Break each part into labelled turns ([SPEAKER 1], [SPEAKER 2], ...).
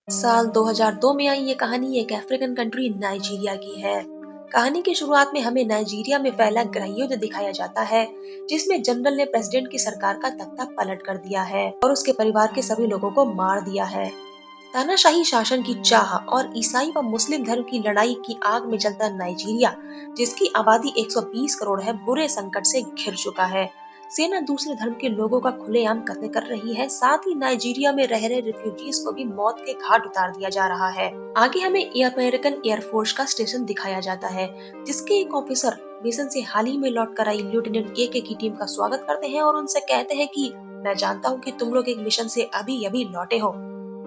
[SPEAKER 1] साल 2002 में आई ये कहानी एक अफ्रीकन कंट्री नाइजीरिया की है। कहानी की शुरुआत में हमें नाइजीरिया में फैला गृहयुद्ध दिखाया जाता है, जिसमें जनरल ने प्रेसिडेंट की सरकार का तख्ता पलट कर दिया है और उसके परिवार के सभी लोगों को मार दिया है। तानाशाही शासन की चाह और ईसाई व मुस्लिम धर्म की लड़ाई की आग में जलता नाइजीरिया, जिसकी आबादी 120 करोड़ है, बुरे संकट से घिर चुका है। सेना दूसरे धर्म के लोगों का खुलेआम कत्ल कर रही है, साथ ही नाइजीरिया में रह रहे रिफ्यूजीज को भी मौत के घाट उतार दिया जा रहा है। आगे हमें अमेरिकन एयरफोर्स का स्टेशन दिखाया जाता है, जिसके एक ऑफिसर मिशन से हाल ही में लौट कर आई लेफ्टिनेंट ए की टीम का स्वागत करते हैं और उनसे कहते हैं कि मैं जानता हूँ कि तुम लोग एक मिशन से अभी अभी लौटे हो,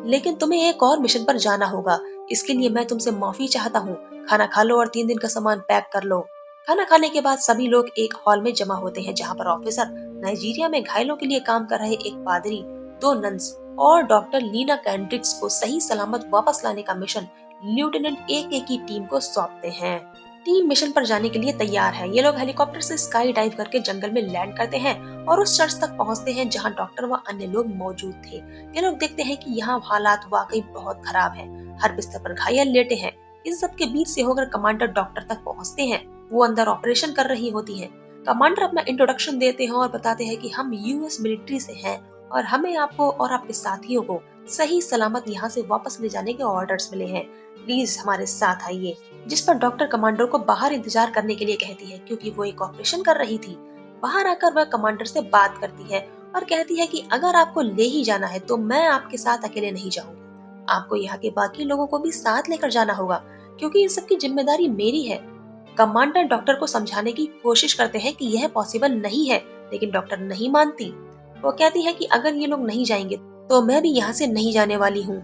[SPEAKER 1] लेकिन तुम्हें एक और मिशन पर जाना होगा। इसके लिए मैं तुमसे माफी चाहता हूँ। खाना खा लो और 3 दिन का सामान पैक कर लो। खाना खाने के बाद सभी लोग एक हॉल में जमा होते हैं, जहाँ पर ऑफिसर नाइजीरिया में घायलों के लिए काम कर रहे एक पादरी, 2 नन्स और डॉक्टर लीना कैंड्रिक्स को सही सलामत वापस लाने का मिशन लेफ्टिनेंट ए की टीम को सौंपते हैं। टीम मिशन पर जाने के लिए तैयार है। ये लोग हेलीकॉप्टर से स्काई डाइव करके जंगल में लैंड करते हैं और उस चर्च तक पहुंचते हैं जहां डॉक्टर व अन्य लोग मौजूद थे। ये लोग देखते हैं कि यहाँ हालात वाकई बहुत खराब हैं। हर बिस्तर पर घायल लेटे हैं। इन सब के बीच से होकर कमांडर डॉक्टर तक पहुंचते हैं। वो अंदर ऑपरेशन कर रही होती है। कमांडर अपना इंट्रोडक्शन देते हैं और बताते हैं कि हम यूएस मिलिट्री से हैं और हमें आपको और आपके साथियों को सही सलामत यहाँ से वापस ले जाने के ऑर्डर्स मिले हैं। प्लीज हमारे साथ आइए। जिस पर डॉक्टर कमांडर को बाहर इंतजार करने के लिए कहती है, क्योंकि वो एक ऑपरेशन कर रही थी। बाहर आकर वह कमांडर से बात करती है और कहती है कि अगर आपको ले ही जाना है तो मैं आपके साथ अकेले नहीं जाऊंगी। आपको यहाँ के बाकी लोगों को भी साथ लेकर जाना होगा, क्योंकि इन सब की जिम्मेदारी मेरी है। कमांडर डॉक्टर को समझाने की कोशिश करते हैं कि यह पॉसिबल नहीं है, लेकिन डॉक्टर नहीं मानती। वो कहती है कि अगर ये लोग नहीं जाएंगे तो मैं भी यहाँ से नहीं जाने वाली हूँ।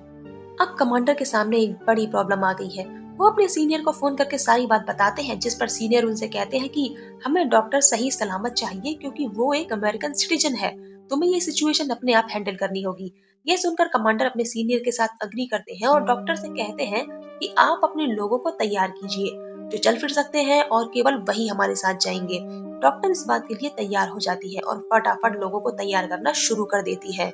[SPEAKER 1] अब कमांडर के सामने एक बड़ी प्रॉब्लम आ गई है। वो अपने सीनियर को फोन करके सारी बात बताते हैं, जिस पर सीनियर उनसे कहते हैं कि हमें डॉक्टर सही सलामत चाहिए, क्योंकि वो एक अमेरिकन सिटीजन है। तुम्हें ये सिचुएशन अपने आप हैंडल करनी होगी। ये सुनकर कमांडर अपने सीनियर के साथ अग्री करते हैं और डॉक्टर से कहते हैं कि आप अपने लोगों को तैयार कीजिए, जो चल फिर सकते हैं और केवल वही हमारे साथ जाएंगे। डॉक्टर इस बात के लिए तैयार हो जाती है और फटाफट लोगों को तैयार करना शुरू कर देती है।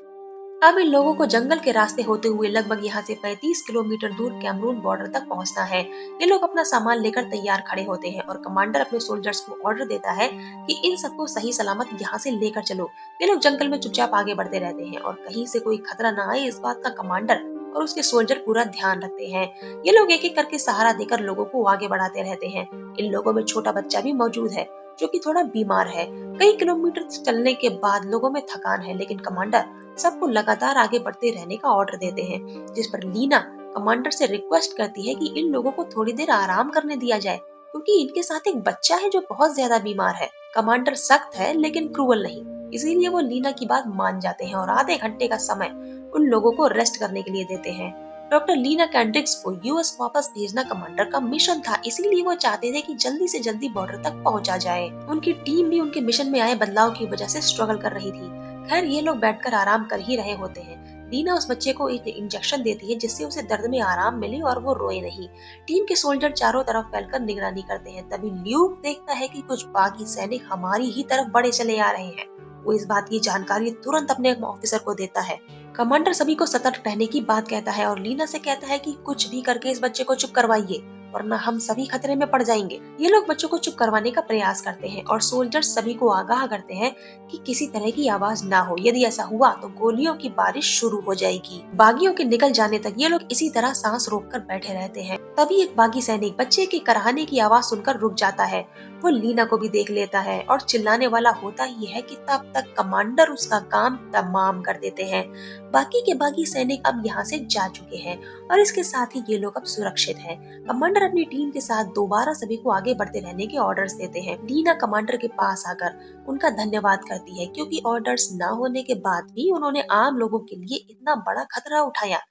[SPEAKER 1] अब इन लोगों को जंगल के रास्ते होते हुए लगभग यहाँ से 35 किलोमीटर दूर कैमरून बॉर्डर तक पहुँचना है। ये लोग अपना सामान लेकर तैयार खड़े होते हैं और कमांडर अपने सोल्जर्स को ऑर्डर देता है कि इन सबको सही सलामत यहाँ से लेकर चलो। ये लोग जंगल में चुपचाप आगे बढ़ते रहते हैं और कहीं से कोई खतरा न आए, इस बात का कमांडर और उसके सोल्जर पूरा ध्यान रखते हैं। ये लोग एक एक करके सहारा देकर लोगों को आगे बढ़ाते रहते हैं। इन लोगों में छोटा बच्चा भी मौजूद है, जो कि थोड़ा बीमार है। कई किलोमीटर चलने के बाद लोगों में थकान है, लेकिन कमांडर सबको लगातार आगे बढ़ते रहने का ऑर्डर देते हैं। जिस पर लीना कमांडर से रिक्वेस्ट करती है कि इन लोगों को थोड़ी देर आराम करने दिया जाए, क्योंकि इनके साथ एक बच्चा है जो बहुत ज्यादा बीमार है। कमांडर सख्त है लेकिन क्रूअल नहीं, इसीलिए वो लीना की बात मान जाते हैं और आधे घंटे का समय उन लोगों को रेस्ट करने के लिए देते हैं। डॉक्टर लीना कैंड्रिक्स को यूएस वापस भेजना कमांडर का मिशन था, इसीलिए वो चाहते थे कि जल्दी से जल्दी बॉर्डर तक पहुंचा जाए। उनकी टीम भी उनके मिशन में आए बदलाव की वजह से स्ट्रगल कर रही थी। खैर, ये लोग बैठकर आराम कर ही रहे होते हैं। लीना उस बच्चे को एक इंजेक्शन देती है, जिससे उसे दर्द में आराम मिले और वो रोए नहीं। टीम के सोल्जर चारों तरफ फैलकर निगरानी करते हैं। तभी ल्यूक देखता है कि कुछ बागी सैनिक हमारी ही तरफ बढ़े चले आ रहे हैं। वो इस बात की जानकारी तुरंत अपने ऑफिसर को देता है। कमांडर सभी को सतर्क रहने की बात कहता है और लीना से कहता है कि कुछ भी करके इस बच्चे को चुप करवाइए, वरना हम सभी खतरे में पड़ जाएंगे। ये लोग बच्चों को चुप करवाने का प्रयास करते हैं और सोल्जर्स सभी को आगाह करते हैं कि किसी तरह की आवाज ना हो। यदि ऐसा हुआ तो गोलियों की बारिश शुरू हो जाएगी। बागियों के निकल जाने तक ये लोग इसी तरह सांस रोककर बैठे रहते हैं। तभी एक बागी सैनिक बच्चे के कराहने की आवाज सुनकर रुक जाता है। वो लीना को भी देख लेता है और चिल्लाने वाला होता ही है कि तब तक कमांडर उसका काम तमाम कर देते हैं। बाकी के बागी सैनिक अब यहाँ से जा चुके हैं और इसके साथ ही ये लोग अब सुरक्षित हैं। कमांडर अपनी टीम के साथ दोबारा सभी को आगे बढ़ते रहने के ऑर्डर्स देते हैं। लीना कमांडर के पास आकर उनका धन्यवाद करती है, क्योंकि ऑर्डर्स न होने के बाद भी उन्होंने आम लोगों के लिए इतना बड़ा खतरा उठाया।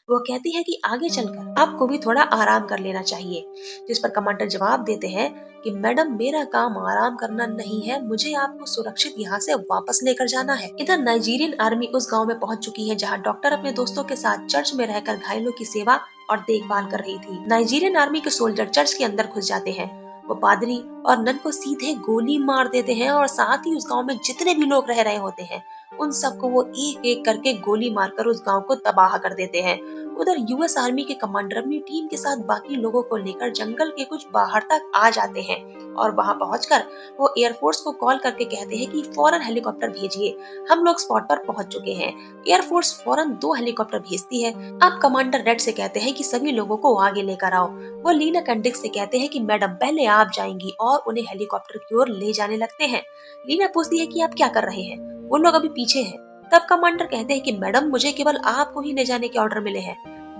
[SPEAKER 1] वो कहती है कि आगे चलकर आपको भी थोड़ा आराम कर लेना चाहिए। जिस पर कमांडर जवाब देते हैं कि मैडम, मेरा काम आराम करना नहीं है, मुझे आपको सुरक्षित यहाँ से वापस लेकर जाना है। इधर नाइजीरियन आर्मी उस गांव में पहुंच चुकी है, जहाँ डॉक्टर अपने दोस्तों के साथ चर्च में रहकर घायलों की सेवा और देखभाल कर रही थी। नाइजीरियन आर्मी के सोल्जर चर्च के अंदर घुस जाते हैं। वो पादरी और नन को सीधे गोली मार देते हैं और साथ ही उस गांव में जितने भी लोग रह रहे होते हैं उन सबको वो एक एक करके गोली मारकर उस गांव को तबाह कर देते हैं। उधर यूएस आर्मी के कमांडर अपनी टीम के साथ बाकी लोगों को लेकर जंगल के कुछ बाहर तक आ जाते हैं और वहां पहुंचकर वो एयरफोर्स को कॉल करके कहते हैं कि फौरन हेलीकॉप्टर भेजिए, हम लोग स्पॉट पर पहुंच चुके हैं। एयरफोर्स फौरन 2 हेलीकॉप्टर भेजती है। अब कमांडर रेड से कहते हैं कि सभी लोगों को आगे लेकर आओ। वो लीना कैंडिक्स से कहते हैं कि मैडम पहले आप जाएंगी और उन्हें हेलीकॉप्टर की ओर ले जाने लगते हैं। लीना पूछती है कि आप क्या कर रहे हैं, वो लोग अभी पीछे हैं। तब कमांडर कहते हैं कि मैडम मुझे केवल आपको ही ले जाने के ऑर्डर मिले हैं।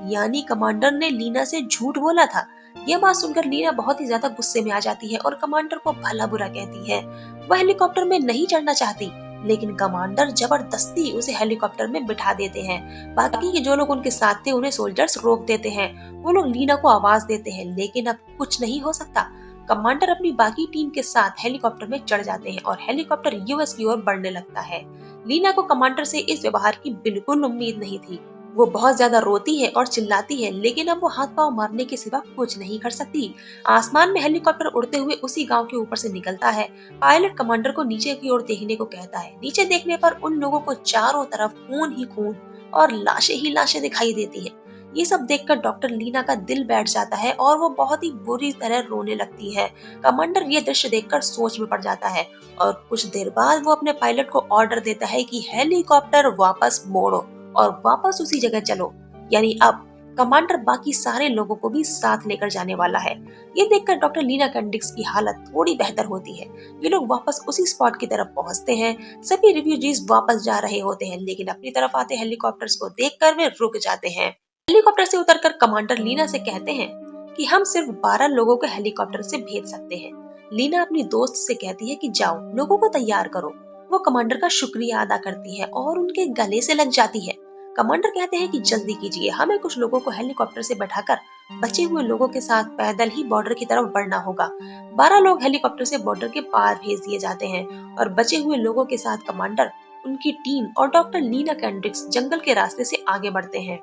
[SPEAKER 1] यानी कमांडर ने लीना से झूठ बोला था। यह बात सुनकर लीना बहुत ही ज्यादा गुस्से में आ जाती है और कमांडर को भला बुरा कहती है। वह हेलीकॉप्टर में नहीं चढ़ना चाहती, लेकिन कमांडर जबरदस्ती उसे हेलीकॉप्टर में बिठा देते हैं। बाकी के जो लोग उनके साथ थे उन्हें सोल्जर्स रोक देते हैं। वो लोग लीना को आवाज देते हैं, लेकिन अब कुछ नहीं हो सकता। कमांडर अपनी बाकी टीम के साथ हेलीकॉप्टर में चढ़ जाते हैं और हेलीकॉप्टर यूएस की ओर बढ़ने लगता है। लीना को कमांडर से इस व्यवहार की बिल्कुल उम्मीद नहीं थी। वो बहुत ज्यादा रोती है और चिल्लाती है, लेकिन अब वो हाथ पांव मारने के सिवा कुछ नहीं कर सकती। आसमान में हेलीकॉप्टर उड़ते हुए उसी गांव के ऊपर से निकलता है। पायलट कमांडर को नीचे की ओर देखने को कहता है। नीचे देखने पर उन लोगों को चारों तरफ खून ही खून और लाशें ही लाशें दिखाई देती हैं। ये सब देखकर डॉक्टर लीना का दिल बैठ जाता है और वो बहुत ही बुरी तरह रोने लगती है। कमांडर ये दृश्य देखकर सोच में पड़ जाता है और कुछ देर बाद वो अपने पायलट को ऑर्डर देता है कि हेलीकॉप्टर वापस मोड़ो और वापस उसी जगह चलो। यानी अब कमांडर बाकी सारे लोगों को भी साथ लेकर जाने वाला है। ये देखकर डॉक्टर लीना कैंडिक्स की हालत थोड़ी बेहतर होती है। ये लोग वापस उसी स्पॉट की तरफ पहुंचते हैं। सभी रिफ्यूजीज वापस जा रहे होते हैं, लेकिन अपनी तरफ आते हेलीकॉप्टर्स को देखकर वे रुक जाते हैं। हेलीकॉप्टर से उतरकर कमांडर लीना से कहते हैं कि हम सिर्फ 12 लोगों को हेलीकॉप्टर से भेज सकते हैं। लीना अपनी दोस्त से कहती है कि जाओ लोगों को तैयार करो। वो कमांडर का शुक्रिया अदा करती है और उनके गले से लग जाती है। कमांडर कहते हैं कि जल्दी कीजिए, हमें कुछ लोगों को हेलीकॉप्टर से बैठाकर बचे हुए लोगों के साथ पैदल ही बॉर्डर की तरफ बढ़ना होगा। 12 लोग हेलीकॉप्टर से बॉर्डर के पार भेज दिए जाते हैं और बचे हुए लोगों के साथ कमांडर, उनकी टीम और डॉक्टर लीना कैंडिक्स जंगल के रास्ते से आगे बढ़ते हैं।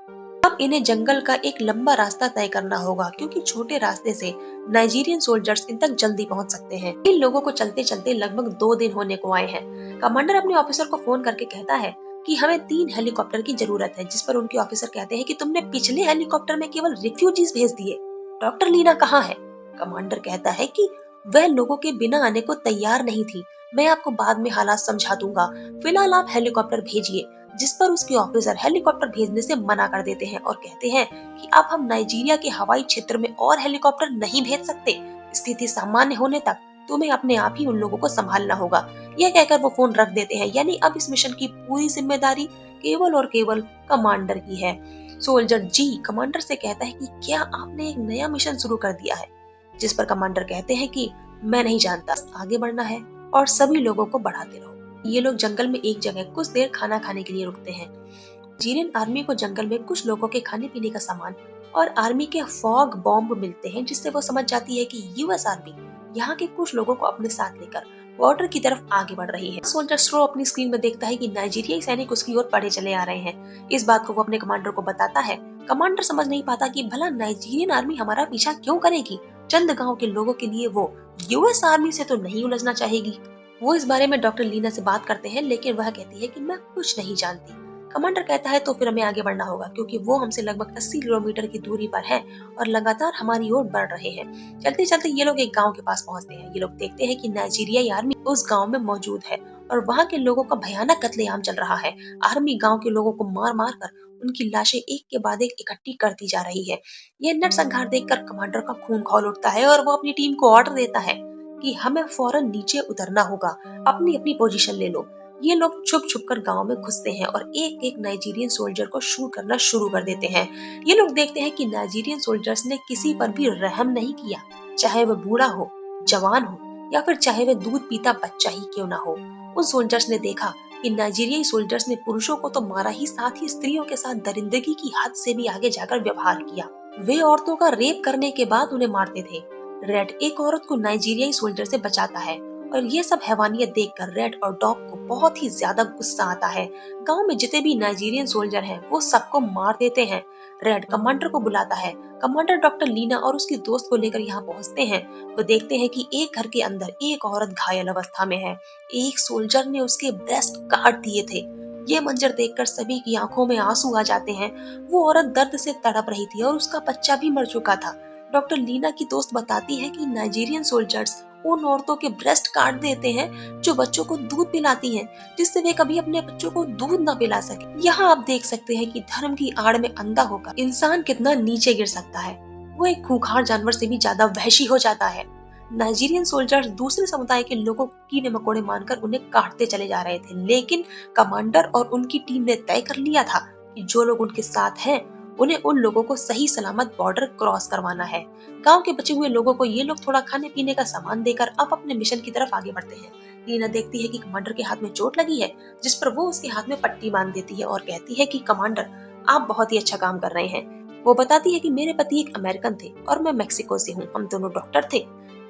[SPEAKER 1] अब इन्हें जंगल का एक लंबा रास्ता तय करना होगा, क्योंकि छोटे रास्ते से नाइजीरियन सोल्जर्स इन तक जल्दी पहुंच सकते हैं। इन लोगों को चलते चलते लगभग 2 दिन होने को आए हैं। कमांडर अपने ऑफिसर को फोन करके कहता है कि हमें 3 हेलीकॉप्टर की जरूरत है, जिस पर उनके ऑफिसर कहते हैं कि तुमने पिछले हेलीकॉप्टर में केवल रिफ्यूजीज भेज दिए, डॉक्टर लीना कहाँ है? कमांडर कहता है कि वह लोगों के बिना आने को तैयार नहीं थी, मैं आपको बाद में हालात समझा दूंगा, फिलहाल आप हेलीकॉप्टर भेजिए। जिस पर उसके ऑफिसर हेलीकॉप्टर भेजने से मना कर देते हैं और कहते हैं कि अब हम नाइजीरिया के हवाई क्षेत्र में और हेलीकॉप्टर नहीं भेज सकते, स्थिति सामान्य होने तक तुम्हें अपने आप ही उन लोगों को संभालना होगा। यह कहकर वो फोन रख देते हैं। यानी अब इस मिशन की पूरी जिम्मेदारी केवल और केवल कमांडर की है। सोल्जर जी कमांडर से कहता है कि क्या आपने एक नया मिशन शुरू कर दिया है? जिस पर कमांडर कहते हैं कि मैं नहीं जानता, आगे बढ़ना है और सभी लोगों को बढ़ाते रहो। ये लोग जंगल में एक जगह कुछ देर खाना खाने के लिए रुकते हैं। नाइजीरियन आर्मी को जंगल में कुछ लोगों के खाने पीने का सामान और आर्मी के फॉग बॉम्ब मिलते हैं, जिससे वो समझ जाती है कि यूएस आर्मी यहाँ के कुछ लोगों को अपने साथ लेकर बॉर्डर की तरफ आगे बढ़ रही है। सोल्जर स्ट्रो अपनी स्क्रीन में देखता है कि नाइजीरियाई सैनिक उसकी ओर बढ़े चले आ रहे हैं। इस बात को वो अपने कमांडर को बताता है। कमांडर समझ नहीं पाता कि भला नाइजीरियन आर्मी हमारा पीछा क्यों करेगी। चंद गांव के लोगों के लिए वो यूएस आर्मी से तो नहीं उलझना चाहेगी। वो इस बारे में डॉक्टर लीना से बात करते हैं, लेकिन वह कहती है कि मैं कुछ नहीं जानती। कमांडर कहता है तो फिर हमें आगे बढ़ना होगा, क्योंकि वो हमसे लगभग 80 किलोमीटर की दूरी पर है और लगातार हमारी ओर बढ़ रहे हैं। चलते चलते ये लोग एक गांव के पास पहुंचते हैं। ये लोग देखते हैं कि नाइजीरियाई आर्मी उस गांव में मौजूद है और वहां के लोगों का भयानक कत्लेआम चल रहा है। आर्मी गांव के लोगों को मार मार कर उनकी लाशें एक के बाद एक इकट्ठी करती जा रही है। ये नरसंहार देखकर कमांडर का खून खौल उठता है और वो अपनी टीम को ऑर्डर देता है कि हमें फौरन नीचे उतरना होगा, अपनी अपनी पोजीशन ले लो। ये लोग छुप छुप कर गांव में घुसते हैं और एक एक नाइजीरियन सोल्जर को शूट करना शुरू कर देते हैं। ये लोग देखते हैं कि नाइजीरियन सोल्जर्स ने किसी पर भी रहम नहीं किया, चाहे वह बूढ़ा हो, जवान हो या फिर चाहे वह दूध पीता बच्चा ही क्यों ना हो। उन सोल्जर्स ने देखा कि नाइजीरियाई सोल्जर्स ने पुरुषों को तो मारा ही, साथ ही स्त्रियों के साथ दरिंदगी की हद से भी आगे जाकर व्यवहार किया। वे औरतों का रेप करने के बाद उन्हें मारते थे। रेड एक औरत को नाइजीरियाई सोल्जर से बचाता है और ये सब हैवानियत देखकर रेड और डॉग को बहुत ही ज्यादा गुस्सा आता है। गांव में जितने भी नाइजीरियन सोल्जर हैं वो सबको मार देते हैं। रेड कमांडर को बुलाता है। कमांडर डॉक्टर लीना और उसकी दोस्त को लेकर यहाँ पहुँचते हैं। वो देखते हैं कि एक घर के अंदर एक औरत घायल अवस्था में है। एक सोल्जर ने उसके ब्रेस्ट काट दिए थे। ये मंजर देखकर सभी की आंखों में आंसू आ जाते हैं। वो औरत दर्द से तड़प रही थी और उसका बच्चा भी मर चुका था। डॉक्टर लीना की दोस्त बताती है कि नाइजीरियन सोल्जर्स उन औरतों के ब्रेस्ट काट देते हैं जो बच्चों को दूध पिलाती हैं, जिससे वे कभी अपने बच्चों को दूध न पिला सके। यहाँ आप देख सकते हैं कि धर्म की आड़ में अंधा होकर इंसान कितना नीचे गिर सकता है। वो एक खूंखार जानवर से भी ज्यादा वहशी हो जाता है। नाइजीरियन सोल्जर्स दूसरे समुदाय के लोगों को कीड़े मकोड़े मानकर उन्हें काटते चले जा रहे थे, लेकिन कमांडर और उनकी टीम ने तय कर लिया था कि जो लोग उनके साथ हैं उन्हें उन लोगों को सही सलामत बॉर्डर क्रॉस करवाना है। गांव के बचे हुए लोगों को ये लोग थोड़ा खाने पीने का सामान देकर अब अपने मिशन की तरफ आगे बढ़ते हैं। लीना देखती है कि कमांडर के हाथ में चोट लगी है, जिस पर वो उसके हाथ में पट्टी बांध देती है और कहती है कि कमांडर, आप बहुत ही अच्छा काम कर रहे हैं। वो बताती है कि मेरे पति एक अमेरिकन थे और मैं मेक्सिको से हूँ। हम दोनों डॉक्टर थे,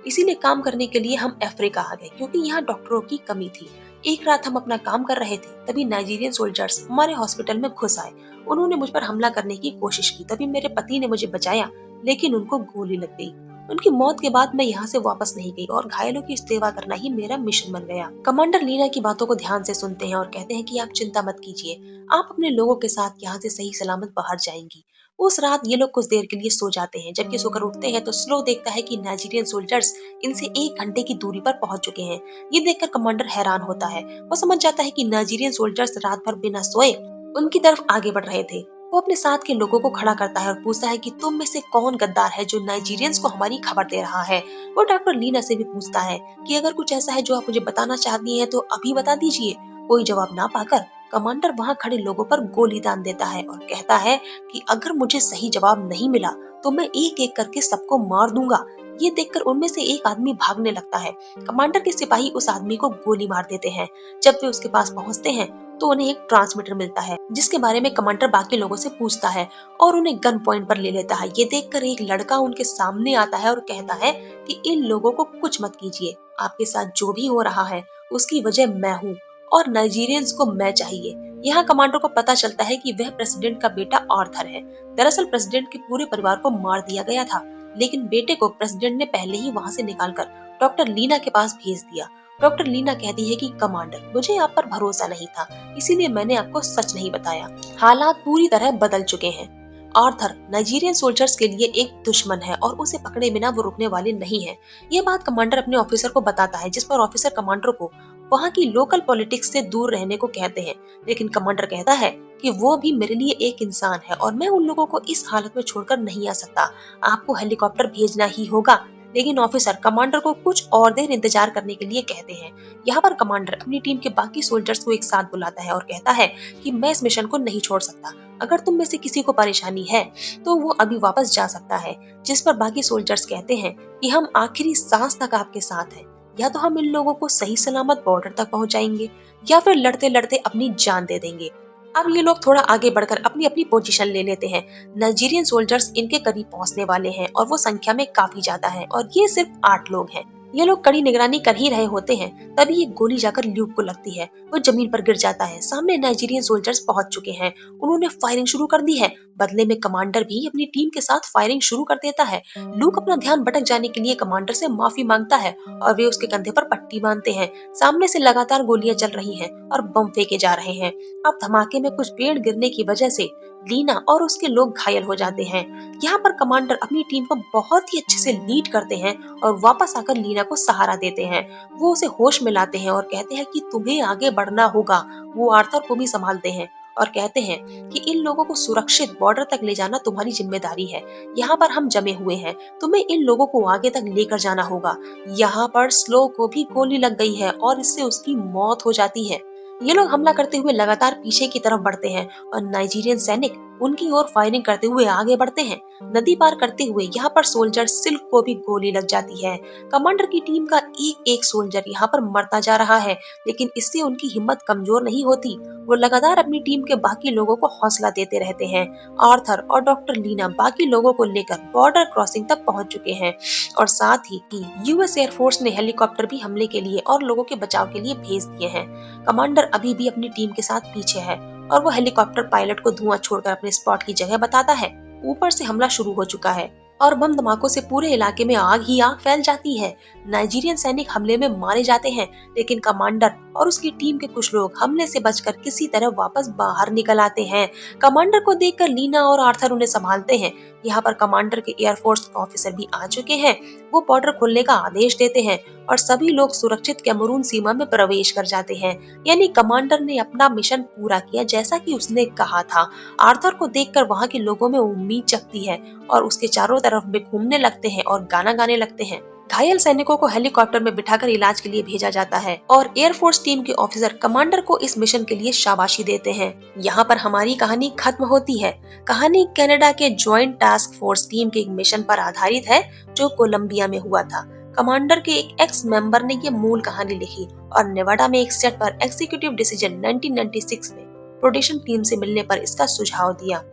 [SPEAKER 1] इसीलिए काम करने के लिए हम अफ्रीका आ गए क्योंकि यहाँ डॉक्टरों की कमी थी। एक रात हम अपना काम कर रहे थे, तभी नाइजीरियन सोल्जर्स हमारे हॉस्पिटल में घुस आए। उन्होंने मुझ पर हमला करने की कोशिश की, तभी मेरे पति ने मुझे बचाया, लेकिन उनको गोली लग गई। उनकी मौत के बाद मैं यहाँ से वापस नहीं गई और घायलों की सेवा करना ही मेरा मिशन बन गया। कमांडर लीना की बातों को ध्यान से सुनते हैं और कहते हैं कि आप चिंता मत कीजिए, आप अपने लोगों के साथ यहाँ से सही सलामत बाहर जाएंगी। उस रात ये लोग कुछ देर के लिए सो जाते हैं। जबकि सोकर उठते हैं तो स्लो देखता है कि नाइजीरियन सोल्जर्स इनसे 1 घंटे की दूरी पर पहुंच चुके हैं। ये देखकर कमांडर हैरान होता है। वो समझ जाता है कि नाइजीरियन सोल्जर्स रात भर बिना सोए उनकी तरफ आगे बढ़ रहे थे। वो अपने साथ के लोगों को खड़ा करता है और पूछता है कि तुम में से कौन गद्दार है जो नाइजीरियंस को हमारी खबर दे रहा है। वो डॉक्टर लीना से भी पूछता है कि अगर कुछ ऐसा है जो आप मुझे बताना चाहती हैं तो अभी बता दीजिए। कोई जवाब ना पाकर कमांडर वहां खड़े लोगों पर गोली दान देता है और कहता है कि अगर मुझे सही जवाब नहीं मिला तो मैं एक एक करके सबको मार दूंगा। ये देखकर उनमें से एक आदमी भागने लगता है। कमांडर के सिपाही उस आदमी को गोली मार देते हैं। जब वे उसके पास पहुंचते हैं तो उन्हें एक ट्रांसमीटर मिलता है, जिसके बारे में कमांडर बाकी लोगों से पूछता है और उन्हें गन पॉइंट पर ले लेता है। ये देखकर एक लड़का उनके सामने आता है और कहता है कि इन लोगों को कुछ मत कीजिए, आपके साथ जो भी हो रहा है उसकी वजह मैं हूँ और नाइजीरियंस को मैं चाहिए। यहाँ कमांडर को पता चलता है कि वह प्रेसिडेंट का बेटा आर्थर है। दरअसल प्रेसिडेंट के पूरे परिवार को मार दिया गया था, लेकिन बेटे को प्रेसिडेंट ने पहले ही वहाँ से निकालकर डॉक्टर लीना के पास भेज दिया। डॉक्टर लीना कहती है कि कमांडर, मुझे आप पर भरोसा नहीं था, इसीलिए मैंने आपको सच नहीं बताया। हालात पूरी तरह बदल चुके हैं। आर्थर नाइजीरियन सोल्जर्स के लिए एक दुश्मन है और उसे पकड़े बिना वो रुकने वाले नहीं है। ये बात कमांडर अपने ऑफिसर को बताता है, जिस पर ऑफिसर कमांडर को वहाँ की लोकल पॉलिटिक्स से दूर रहने को कहते हैं। लेकिन कमांडर कहता है कि वो भी मेरे लिए एक इंसान है और मैं उन लोगों को इस हालत में छोड़कर नहीं आ सकता। आपको हेलीकॉप्टर भेजना ही होगा। लेकिन ऑफिसर कमांडर को कुछ और देर इंतजार करने के लिए कहते हैं। यहाँ पर कमांडर अपनी टीम के बाकी सोल्जर्स को एक साथ बुलाता है और कहता है कि मैं इस मिशन को नहीं छोड़ सकता। अगर तुम में से किसी को परेशानी है तो वो अभी वापस जा सकता है। जिस पर बाकी सोल्जर्स कहते हैं कि हम आखिरी सांस तक आपके साथ हैं। या तो हम इन लोगों को सही सलामत बॉर्डर तक पहुंचाएंगे या फिर लड़ते लड़ते अपनी जान दे देंगे। अब ये लोग थोड़ा आगे बढ़कर अपनी अपनी पोजीशन ले लेते हैं। नाइजीरियन सोल्जर्स इनके करीब पहुंचने वाले हैं और वो संख्या में काफी ज्यादा है और ये सिर्फ 8 लोग हैं। ये लोग कड़ी निगरानी कर ही रहे होते हैं, तभी एक गोली जाकर ल्यूक को लगती है। वो जमीन पर गिर जाता है। सामने नाइजीरियन सोल्जर्स पहुंच चुके हैं। उन्होंने फायरिंग शुरू कर दी है। बदले में कमांडर भी अपनी टीम के साथ फायरिंग शुरू कर देता है। ल्यूक अपना ध्यान भटक जाने के लिए कमांडर से माफी मांगता है और वे उसके कंधे पर पट्टी बांधते हैं। सामने से लगातार गोलियां चल रही हैं और बम फेंके जा रहे हैं। अब धमाके में कुछ पेड़ गिरने की वजह से लीना और उसके लोग घायल हो जाते हैं। यहाँ पर कमांडर अपनी टीम को बहुत ही अच्छे से लीड करते हैं और वापस आकर लीना को सहारा देते हैं। वो उसे होश में लाते हैं और कहते हैं कि तुम्हें आगे बढ़ना होगा। वो आर्थर को भी संभालते हैं और कहते हैं कि इन लोगों को सुरक्षित बॉर्डर तक ले जाना तुम्हारी जिम्मेदारी है। यहाँ पर हम जमे हुए हैं, तुम्हें इन लोगों को आगे तक लेकर जाना होगा। यहाँ पर स्लो को भी गोली लग गई है और इससे उसकी मौत हो जाती है। ये लोग हमला करते हुए लगातार पीछे की तरफ बढ़ते हैं और नाइजीरियन सैनिक उनकी ओर फायरिंग करते हुए आगे बढ़ते हैं। नदी पार करते हुए यहाँ पर सोल्जर सिल्क को भी गोली लग जाती है। कमांडर की टीम का एक एक सोल्जर यहाँ पर मरता जा रहा है, लेकिन इससे उनकी हिम्मत कमजोर नहीं होती। वो लगातार अपनी टीम के बाकी लोगों को हौसला देते रहते हैं। आर्थर और डॉक्टर लीना बाकी लोगों को लेकर बॉर्डर क्रॉसिंग तक पहुंच चुके हैं और साथ ही यूएस एयरफोर्स ने हेलीकॉप्टर भी हमले के लिए और लोगों के बचाव के लिए भेज दिए हैं। कमांडर अभी भी अपनी टीम के साथ पीछे है और वो हेलीकॉप्टर पायलट को धुआं छोड़कर अपने स्पॉट की जगह बताता है। ऊपर से हमला शुरू हो चुका है। और बम धमाकों से पूरे इलाके में आग ही आग फैल जाती है। नाइजीरियन सैनिक हमले में मारे जाते हैं, लेकिन कमांडर और उसकी टीम के कुछ लोग हमले से बचकर किसी तरह वापस बाहर निकल आते हैं। कमांडर को देखकर लीना और आर्थर उन्हें संभालते हैं। यहाँ पर कमांडर के एयरफोर्स ऑफिसर भी आ चुके हैं। वो बॉर्डर खोलने का आदेश देते हैं और सभी लोग सुरक्षित कैमरून सीमा में प्रवेश कर जाते हैं। यानी कमांडर ने अपना मिशन पूरा किया जैसा कि उसने कहा था। आर्थर को देखकर वहाँ के लोगों में उम्मीद जगती है और उसके चारों तरफ में घूमने लगते हैं और गाना गाने लगते हैं। घायल सैनिकों को हेलीकॉप्टर में बिठाकर इलाज के लिए भेजा जाता है और एयरफोर्स टीम के ऑफिसर कमांडर को इस मिशन के लिए शाबाशी देते हैं। यहाँ पर हमारी कहानी खत्म होती है। कहानी कनाडा के ज्वाइंट टास्क फोर्स टीम के एक मिशन पर आधारित है जो कोलंबिया में हुआ था। कमांडर के एक एक्स मेंबर ने ये मूल कहानी लिखी और नेवाडा में एक सेट पर एग्जीक्यूटिव डिसीजन 1996 में प्रोडक्शन टीम से मिलने पर इसका सुझाव दिया।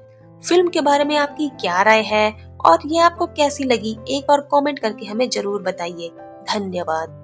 [SPEAKER 1] फिल्म के बारे में आपकी क्या राय है और ये आपको कैसी लगी, एक बार कमेंट करके हमें जरूर बताइए। धन्यवाद।